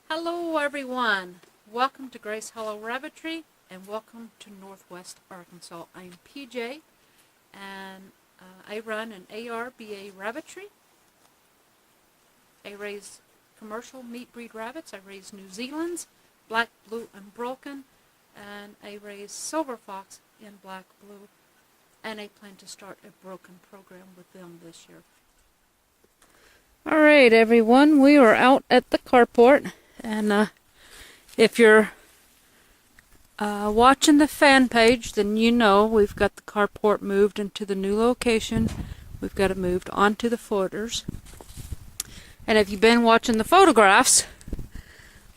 Hello everyone, welcome to Grace Hollow Rabbitry and welcome to Northwest Arkansas. I'm PJ and I run an ARBA rabbitry. I raise commercial meat breed rabbits. I raise New Zealand's, black, blue, and broken, and I raise silver fox in black, blue, and I plan to start a broken program with them this year. Alright everyone, we are out at the carport. And if you're watching the fan page, then you know we've got the carport moved into the new location. We've got it moved onto the footers. And if you've been watching the photographs,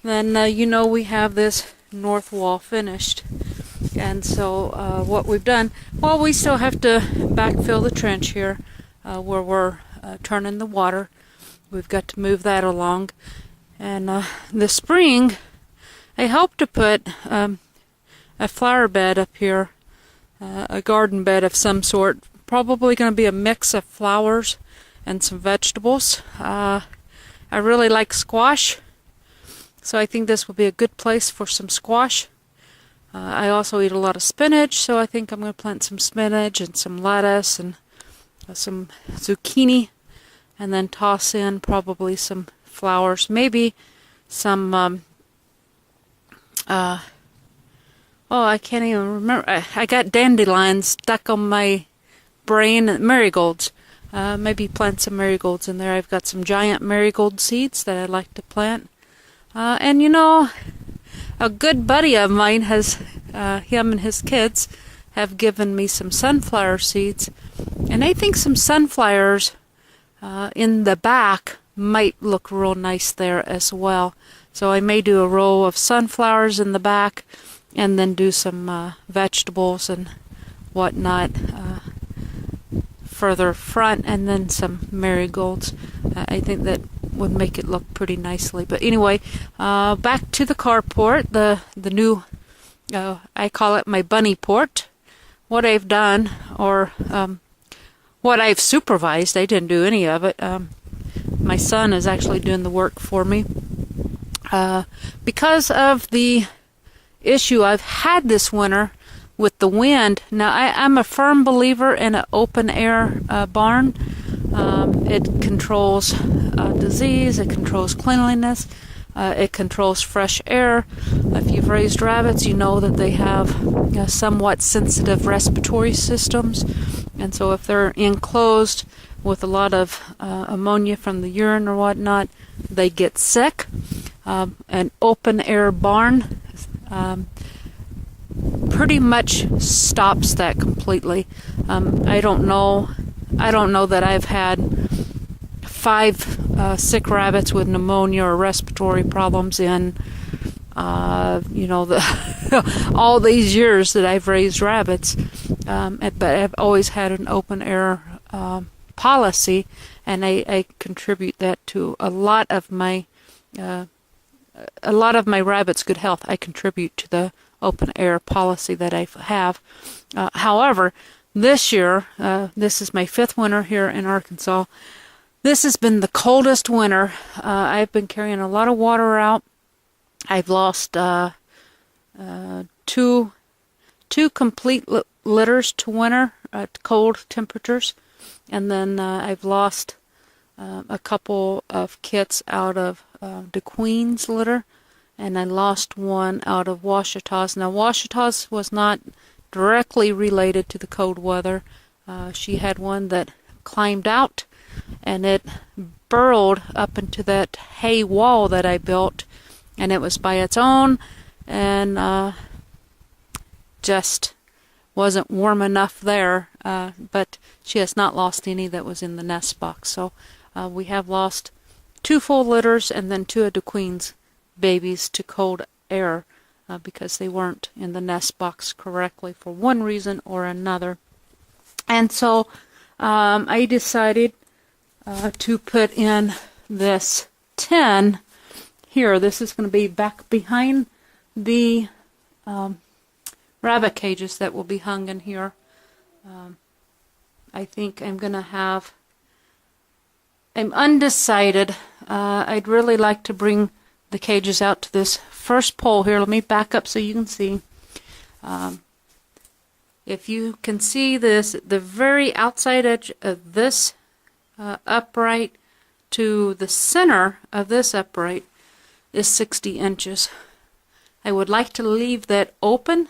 then you know we have this north wall finished. And so what we've done, well, we still have to backfill the trench here where we're turning the water. We've got to move that along. And this spring, I hope to put a flower bed up here, a garden bed of some sort. Probably going to be a mix of flowers and some vegetables. I really like squash, so I think this will be a good place for some squash. I also eat a lot of spinach, so I think I'm going to plant some spinach and some lettuce and some zucchini, and then toss in probably some flowers, maybe some oh, I can't even remember. I got dandelions stuck on my brain. Marigolds, maybe plant some marigolds in there. I've got some giant marigold seeds that I'd like to plant. And you know, a good buddy of mine has him and his kids have given me some sunflower seeds, and I think some sunflowers in the back might look real nice there as well. So I may do a row of sunflowers in the back and then do some vegetables and whatnot further front, and then some marigolds. I think that would make it look pretty nicely. But anyway, back to the carport, the new, I call it my bunny port. What I've done, or what I've supervised, I didn't do any of it. My son is actually doing the work for me. Because of the issue I've had this winter with the wind. Now, I'm a firm believer in an open-air barn. It controls disease, it controls cleanliness, it controls fresh air. If you've raised rabbits, you know that they have somewhat sensitive respiratory systems. And so if they're enclosed with a lot of ammonia from the urine or whatnot, they get sick. An open-air barn pretty much stops that completely. I don't know that I've had 5 sick rabbits with pneumonia or respiratory problems in you know, all these years that I've raised rabbits. But I've always had an open-air policy, and I contribute that to a lot of my rabbits' good health. I contribute to the open-air policy that I have. However, this year, this is my 5th winter here in Arkansas. This has been the coldest winter. I've been carrying a lot of water out. I've lost 2 complete litters to winter at cold temperatures. And then I've lost a couple of kits out of DeQueen's litter, and I lost one out of Washita's. Now, Washita's was not directly related to the cold weather. She had one that climbed out, and it burrowed up into that hay wall that I built, and it was by its own, and just wasn't warm enough there, but she has not lost any that was in the nest box. So we have lost 2 full litters and then 2 of DeQueen's babies to cold air because they weren't in the nest box correctly for one reason or another. And so I decided to put in this tin here. This is going to be back behind the rabbit cages that will be hung in here. I think I'm going to have, I'm undecided. I'd really like to bring the cages out to this first pole here. Let me back up so you can see. If you can see this, the very outside edge of this upright to the center of this upright is 60 inches. I would like to leave that open,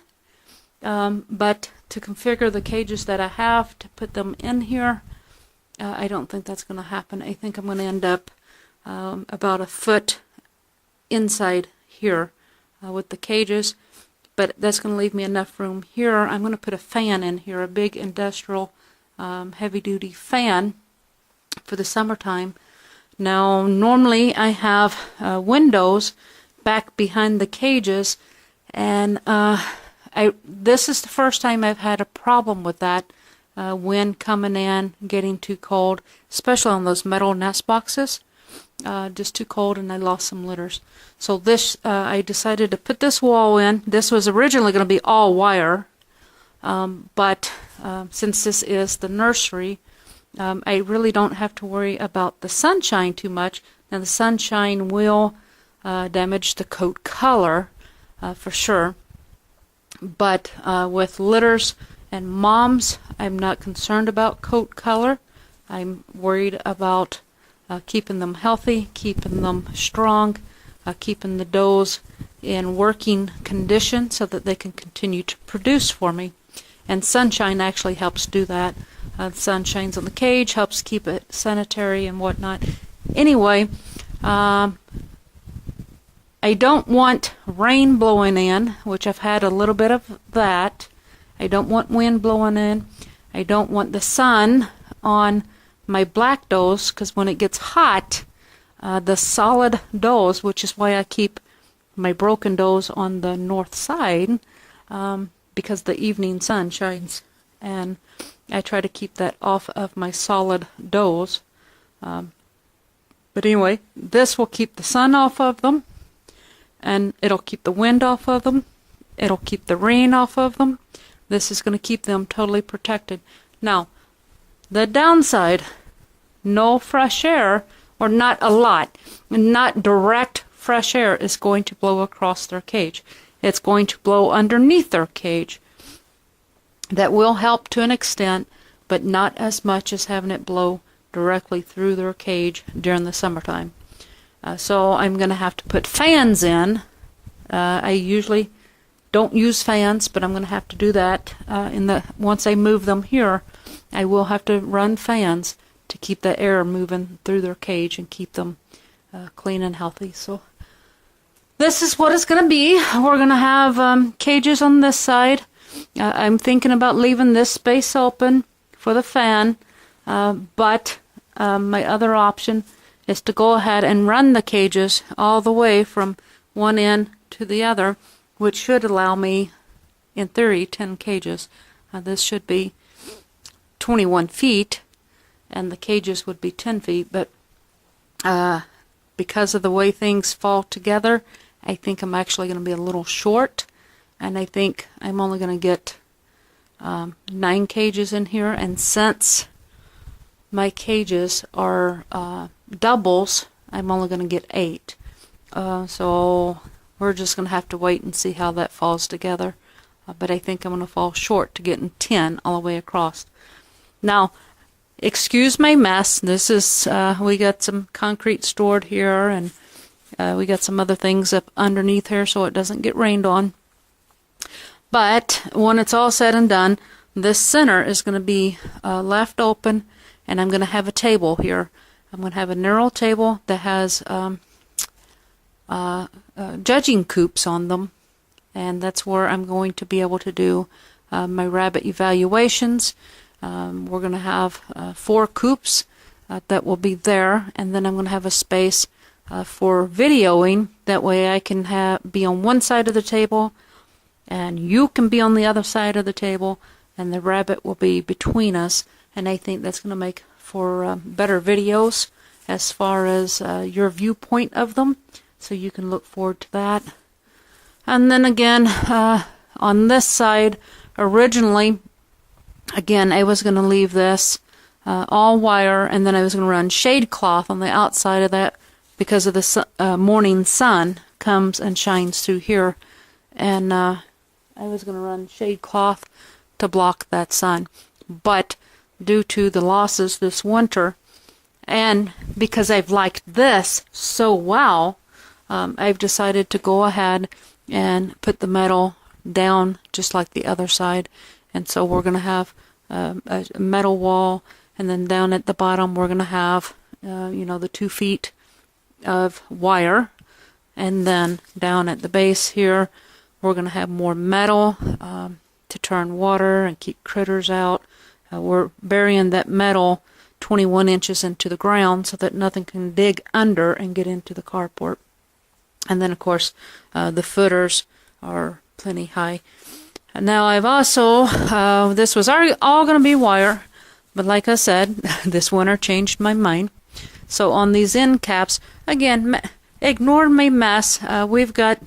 but to configure the cages that I have to put them in here, I don't think that's going to happen. I think I'm going to end up about a foot inside here with the cages, but that's going to leave me enough room here. I'm going to put a fan in here, a big industrial heavy-duty fan for the summertime. Now, normally I have windows back behind the cages, and this is the first time I've had a problem with that. Wind coming in, getting too cold, especially on those metal nest boxes. Just too cold, and I lost some litters. So this, I decided to put this wall in. This was originally going to be all wire, but since this is the nursery, I really don't have to worry about the sunshine too much. Now the sunshine will damage the coat color for sure, but with litters and moms, I'm not concerned about coat color. I'm worried about keeping them healthy, keeping them strong, keeping the does in working condition so that they can continue to produce for me. And sunshine actually helps do that. The sun shines on the cage, helps keep it sanitary and whatnot. Anyway, I don't want rain blowing in, which I've had a little bit of that. I don't want wind blowing in. I don't want the sun on my black does, because when it gets hot, the solid does, which is why I keep my broken does on the north side, because the evening sun shines, and I try to keep that off of my solid does. But anyway, this will keep the sun off of them, and it'll keep the wind off of them. It'll keep the rain off of them. This is going to keep them totally protected. Now, the downside, no fresh air, or not a lot, not direct fresh air is going to blow across their cage. It's going to blow underneath their cage. That will help to an extent, but not as much as having it blow directly through their cage during the summertime. So I'm going to have to put fans in. I usually don't use fans, but I'm going to have to do that. Once I move them here, I will have to run fans to keep the air moving through their cage and keep them clean and healthy. So this is what it's going to be. We're going to have cages on this side. I'm thinking about leaving this space open for the fan, but my other option is to go ahead and run the cages all the way from one end to the other, which should allow me, in theory, 10 cages. This should be 21 feet, and the cages would be 10 feet, but because of the way things fall together, I think I'm actually going to be a little short, and I think I'm only going to get 9 cages in here, and since my cages are doubles, I'm only going to get 8. So we're just going to have to wait and see how that falls together. But I think I'm going to fall short to getting 10 all the way across. Now, excuse my mess. This is, we got some concrete stored here, and we got some other things up underneath here so it doesn't get rained on. But when it's all said and done, this center is going to be left open, and I'm going to have a table here. I'm going to have a knurl table that has judging coops on them, and that's where I'm going to be able to do my rabbit evaluations. We're going to have 4 coops that will be there, and then I'm going to have a space for videoing. That way I can be on one side of the table, and you can be on the other side of the table, and the rabbit will be between us, and I think that's going to make for better videos as far as your viewpoint of them, so you can look forward to that. And then again, on this side, originally, again, I was going to leave this all wire, and then I was going to run shade cloth on the outside of that because of the morning sun comes and shines through here. And I was going to run shade cloth to block that sun. But due to the losses this winter, and because I've liked this so well, I've decided to go ahead and put the metal down just like the other side. And so we're going to have a metal wall, and then down at the bottom we're going to have the 2 feet of wire, and then down at the base here we're going to have more metal to turn water and keep critters out. We're burying that metal 21 inches into the ground so that nothing can dig under and get into the carport. And then of course the footers are plenty high. And now I've also, this was all going to be wire, but like I said, this winter changed my mind. So on these end caps, again, ignore my mess. We've got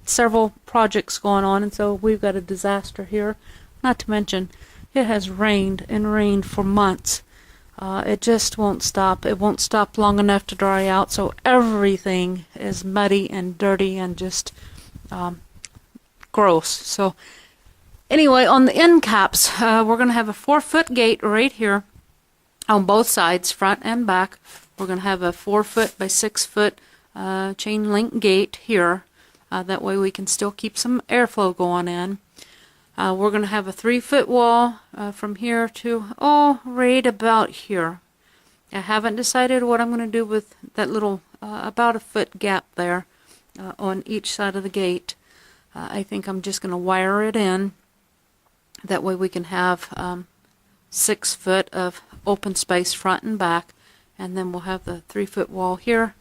several projects going on, and so we've got a disaster here. Not to mention, it has rained and rained for months. It just won't stop. It won't stop long enough to dry out, so everything is muddy and dirty and just gross. So anyway, on the end caps, we're going to have a 4-foot gate right here on both sides, front and back. We're going to have a 4-foot by 6-foot chain link gate here. That way we can still keep some airflow going in. We're going to have a 3-foot wall from here to, right about here. I haven't decided what I'm going to do with that little, about a foot gap there on each side of the gate. I think I'm just going to wire it in. That way we can have 6 foot of open space front and back, and then we'll have the 3-foot wall here,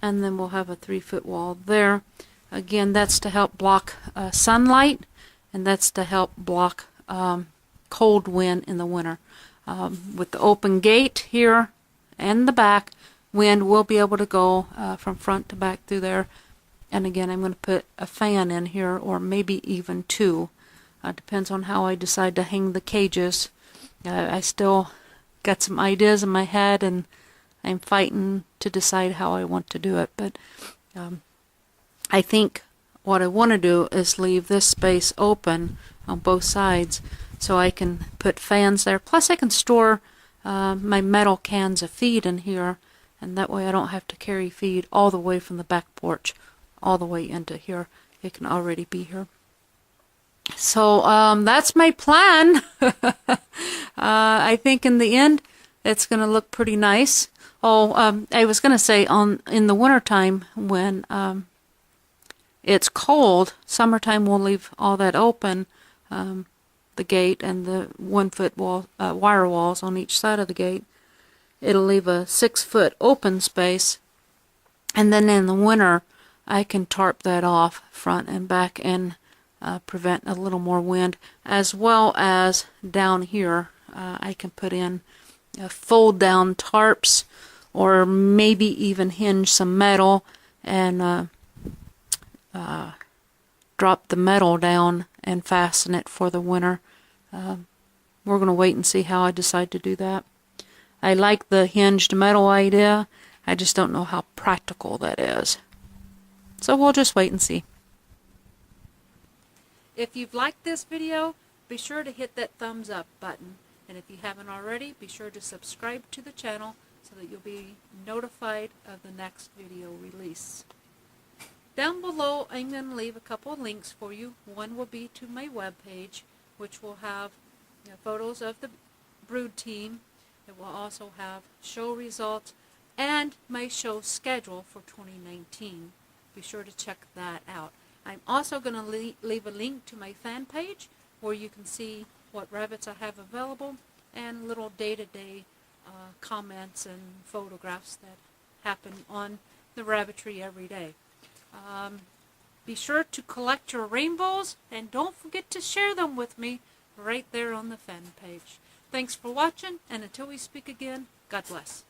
and then we'll have a 3-foot wall there. Again, that's to help block sunlight, and that's to help block cold wind in the winter. With the open gate here and the back, wind will be able to go from front to back through there. And again, I'm going to put a fan in here, or maybe even 2. Depends on how I decide to hang the cages. I still got some ideas in my head, and I'm fighting to decide how I want to do it. But I think what I want to do is leave this space open on both sides so I can put fans there. Plus I can store my metal cans of feed in here, and that way I don't have to carry feed all the way from the back porch all the way into here. It can already be here. So that's my plan. I think in the end it's going to look pretty nice. I was going to say, in the wintertime when it's cold, summertime we'll leave all that open, the gate and the 1-foot wall, wire walls on each side of the gate. It'll leave a 6-foot open space, and then in the winter I can tarp that off front and back and prevent a little more wind, as well as down here I can put in fold down tarps, or maybe even hinge some metal and drop the metal down and fasten it for the winter. We're going to wait and see how I decide to do that. I like the hinged metal idea. I just don't know how practical that is. So we'll just wait and see. If you've liked this video, be sure to hit that thumbs up button. And if you haven't already, be sure to subscribe to the channel so that you'll be notified of the next video release. Down below, I'm going to leave a couple of links for you. One will be to my webpage, which will have photos of the brood team. It will also have show results and my show schedule for 2019. Be sure to check that out. I'm also going to leave a link to my fan page where you can see what rabbits I have available and little day-to-day comments and photographs that happen on the rabbitry every day. Be sure to collect your rainbows, and don't forget to share them with me right there on the fan page. Thanks for watching, and until we speak again, God bless.